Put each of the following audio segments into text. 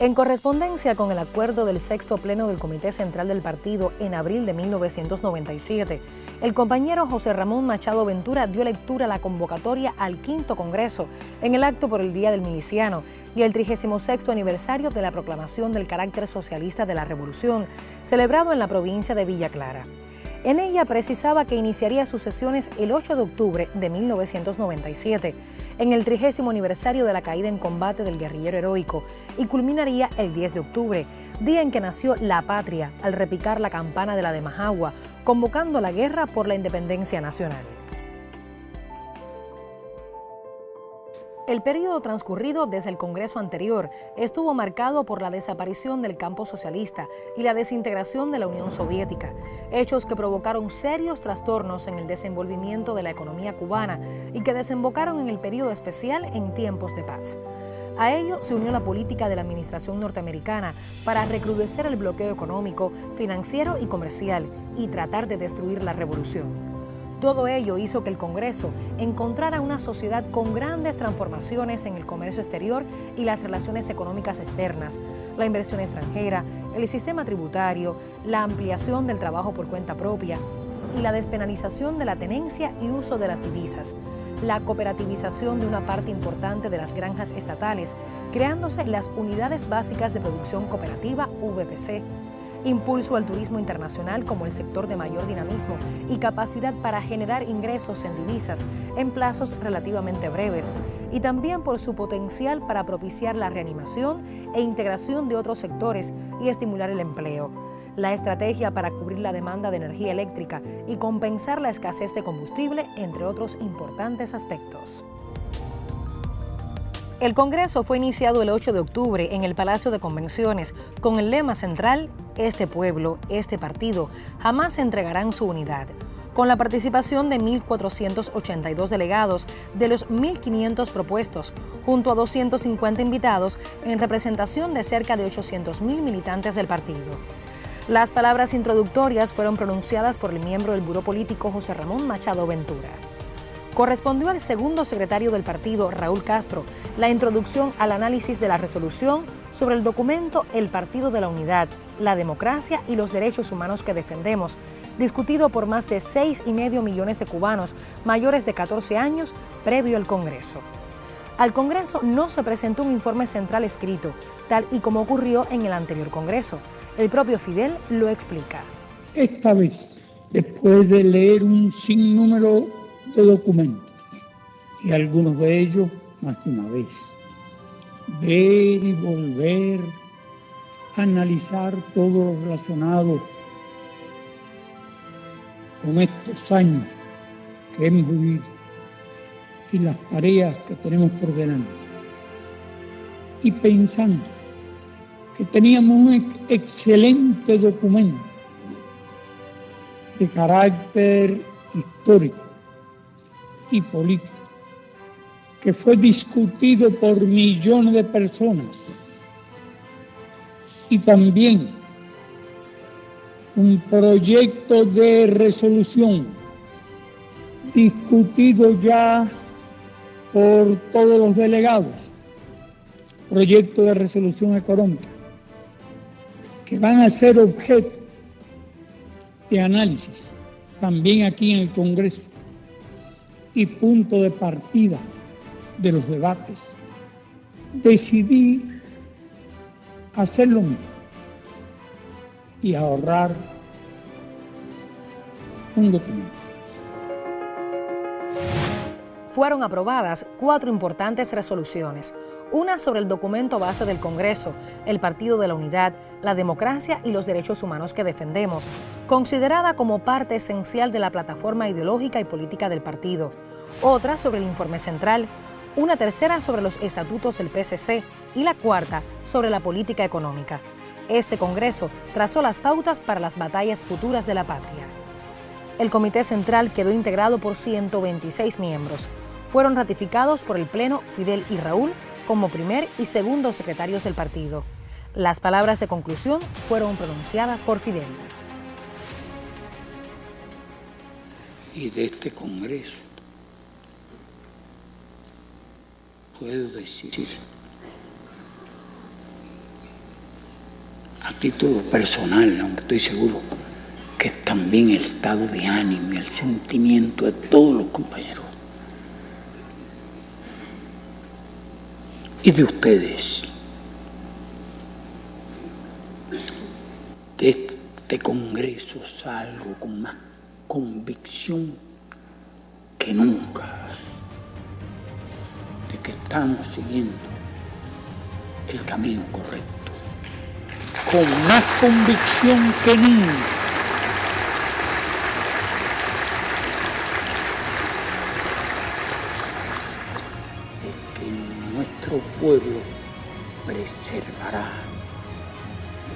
En correspondencia con el acuerdo del sexto pleno del Comité Central del Partido en abril de 1997, el compañero José Ramón Machado Ventura dio lectura a la convocatoria al quinto Congreso en el acto por el Día del Miliciano y el 36º aniversario de la proclamación del carácter socialista de la Revolución, celebrado en la provincia de Villa Clara. En ella precisaba que iniciaría sus sesiones el 8 de octubre de 1997, en el 30º aniversario de la caída en combate del guerrillero heroico, y culminaría el 10 de octubre, día en que nació la patria, al repicar la campana de la de Majagua, convocando la guerra por la independencia nacional. El periodo transcurrido desde el Congreso anterior estuvo marcado por la desaparición del campo socialista y la desintegración de la Unión Soviética, hechos que provocaron serios trastornos en el desenvolvimiento de la economía cubana y que desembocaron en el periodo especial en tiempos de paz. A ello se unió la política de la administración norteamericana para recrudecer el bloqueo económico, financiero y comercial y tratar de destruir la revolución. Todo ello hizo que el Congreso encontrara una sociedad con grandes transformaciones en el comercio exterior y las relaciones económicas externas, la inversión extranjera, el sistema tributario, la ampliación del trabajo por cuenta propia y la despenalización de la tenencia y uso de las divisas, la cooperativización de una parte importante de las granjas estatales, creándose las Unidades Básicas de Producción Cooperativa, UBPC, impulso al turismo internacional como el sector de mayor dinamismo y capacidad para generar ingresos en divisas en plazos relativamente breves, y también por su potencial para propiciar la reanimación e integración de otros sectores y estimular el empleo, la estrategia para cubrir la demanda de energía eléctrica y compensar la escasez de combustible, entre otros importantes aspectos. El Congreso fue iniciado el 8 de octubre en el Palacio de Convenciones con el lema central: "Este pueblo, este partido, jamás entregarán su unidad", con la participación de 1.482 delegados de los 1.500 propuestos, junto a 250 invitados en representación de cerca de 800.000 militantes del partido. Las palabras introductorias fueron pronunciadas por el miembro del Buró Político José Ramón Machado Ventura. Correspondió al segundo secretario del partido, Raúl Castro, la introducción al análisis de la resolución sobre el documento El Partido de la Unidad, la Democracia y los Derechos Humanos que Defendemos, discutido por más de 6,5 millones de cubanos mayores de 14 años previo al Congreso. Al Congreso no se presentó un informe central escrito, tal y como ocurrió en el anterior Congreso. El propio Fidel lo explica. Esta vez, después de leer un sinnúmero de documentos, y algunos de ellos más de una vez, ver y volver a analizar todo lo relacionado con estos años que hemos vivido y las tareas que tenemos por delante, y pensando que teníamos un excelente documento de carácter histórico y político, que fue discutido por millones de personas, y también un proyecto de resolución discutido ya por todos los delegados, proyecto de resolución económica, que van a ser objeto de análisis también aquí en el Congreso y punto de partida de los debates. Decidí hacer lo mismo y ahorrar un documento. Fueron aprobadas 4 importantes resoluciones, una sobre el documento base del Congreso, el Partido de la Unidad, la Democracia y los Derechos Humanos que Defendemos, considerada como parte esencial de la plataforma ideológica y política del partido, otra sobre el informe central, una tercera sobre los estatutos del PCC y la cuarta sobre la política económica. Este Congreso trazó las pautas para las batallas futuras de la patria. El Comité Central quedó integrado por 126 miembros. Fueron ratificados por el Pleno Fidel y Raúl como primer y segundo secretarios del partido. Las palabras de conclusión fueron pronunciadas por Fidel. Y de este Congreso puedo decir a título personal, aunque estoy seguro que es también el estado de ánimo y el sentimiento de todos los compañeros y de ustedes. De este Congreso salgo con más convicción que nunca de que estamos siguiendo el camino correcto, con más convicción que nunca de que nuestro pueblo preservará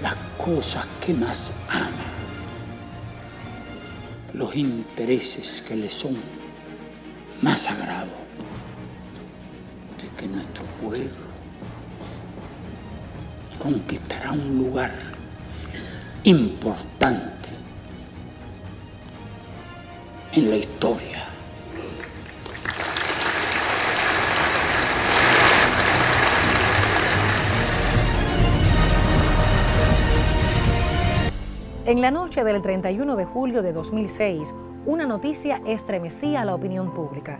las cosas que más ama, los intereses que le son más sagrados, de que nuestro pueblo conquistará un lugar importante en la historia. En la noche del 31 de julio de 2006, una noticia estremecía a la opinión pública.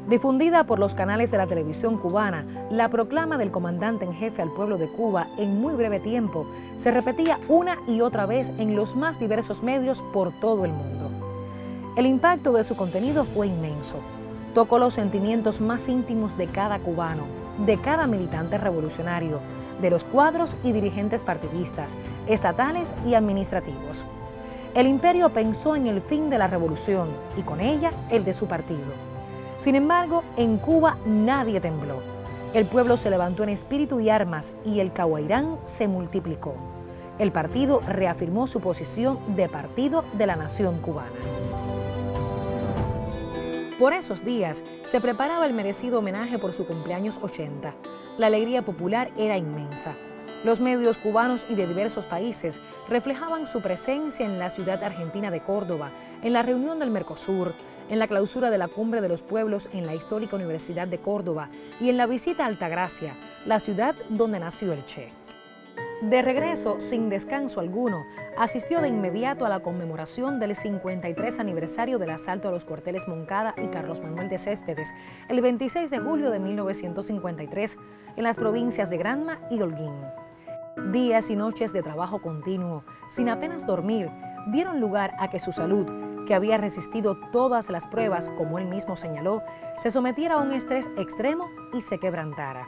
Difundida por los canales de la televisión cubana, la proclama del comandante en jefe al pueblo de Cuba en muy breve tiempo se repetía una y otra vez en los más diversos medios por todo el mundo. El impacto de su contenido fue inmenso. Tocó los sentimientos más íntimos de cada cubano, de cada militante revolucionario, de los cuadros y dirigentes partidistas, estatales y administrativos. El imperio pensó en el fin de la revolución y con ella el de su partido. Sin embargo, en Cuba nadie tembló. El pueblo se levantó en espíritu y armas y el cahuairán se multiplicó. El partido reafirmó su posición de partido de la nación cubana. Por esos días se preparaba el merecido homenaje por su cumpleaños 80. La alegría popular era inmensa. Los medios cubanos y de diversos países reflejaban su presencia en la ciudad argentina de Córdoba, en la reunión del Mercosur, en la clausura de la Cumbre de los Pueblos en la histórica Universidad de Córdoba y en la visita a Altagracia, la ciudad donde nació el Che. De regreso, sin descanso alguno, asistió de inmediato a la conmemoración del 53 aniversario del asalto a los cuarteles Moncada y Carlos Manuel de Céspedes, el 26 de julio de 1953, en las provincias de Granma y Holguín. Días y noches de trabajo continuo, sin apenas dormir, dieron lugar a que su salud, que había resistido todas las pruebas, como él mismo señaló, se sometiera a un estrés extremo y se quebrantara.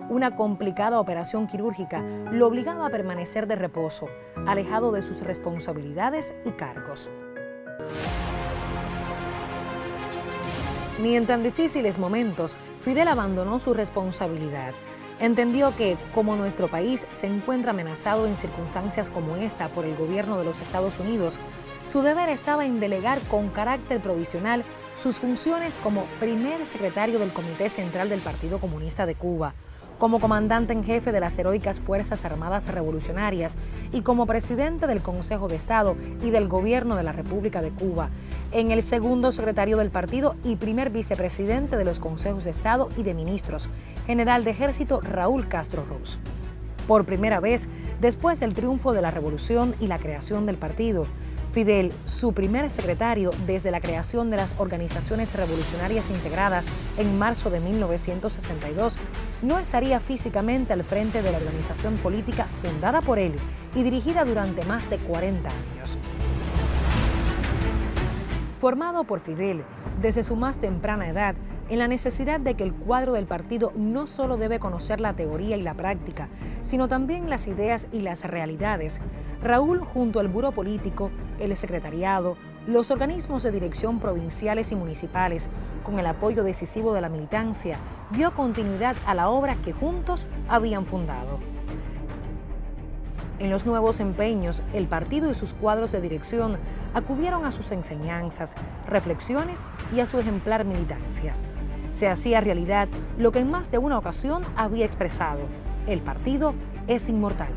Una complicada operación quirúrgica lo obligaba a permanecer de reposo, alejado de sus responsabilidades y cargos. Ni en tan difíciles momentos, Fidel abandonó su responsabilidad. Entendió que, como nuestro país se encuentra amenazado en circunstancias como esta por el gobierno de los Estados Unidos, su deber estaba en delegar con carácter provisional sus funciones como primer secretario del Comité Central del Partido Comunista de Cuba, como comandante en jefe de las heroicas Fuerzas Armadas Revolucionarias y como presidente del Consejo de Estado y del Gobierno de la República de Cuba, en el segundo secretario del partido y primer vicepresidente de los Consejos de Estado y de Ministros, general de Ejército Raúl Castro Ruz. Por primera vez, después del triunfo de la revolución y la creación del partido, Fidel, su primer secretario desde la creación de las organizaciones revolucionarias integradas en marzo de 1962, no estaría físicamente al frente de la organización política fundada por él y dirigida durante más de 40 años. Formado por Fidel desde su más temprana edad, en la necesidad de que el cuadro del partido no solo debe conocer la teoría y la práctica, sino también las ideas y las realidades, Raúl, junto al Buró Político, el Secretariado, los organismos de dirección provinciales y municipales, con el apoyo decisivo de la militancia, dio continuidad a la obra que juntos habían fundado. En los nuevos empeños, el partido y sus cuadros de dirección acudieron a sus enseñanzas, reflexiones y a su ejemplar militancia. Se hacía realidad lo que en más de una ocasión había expresado: el partido es inmortal.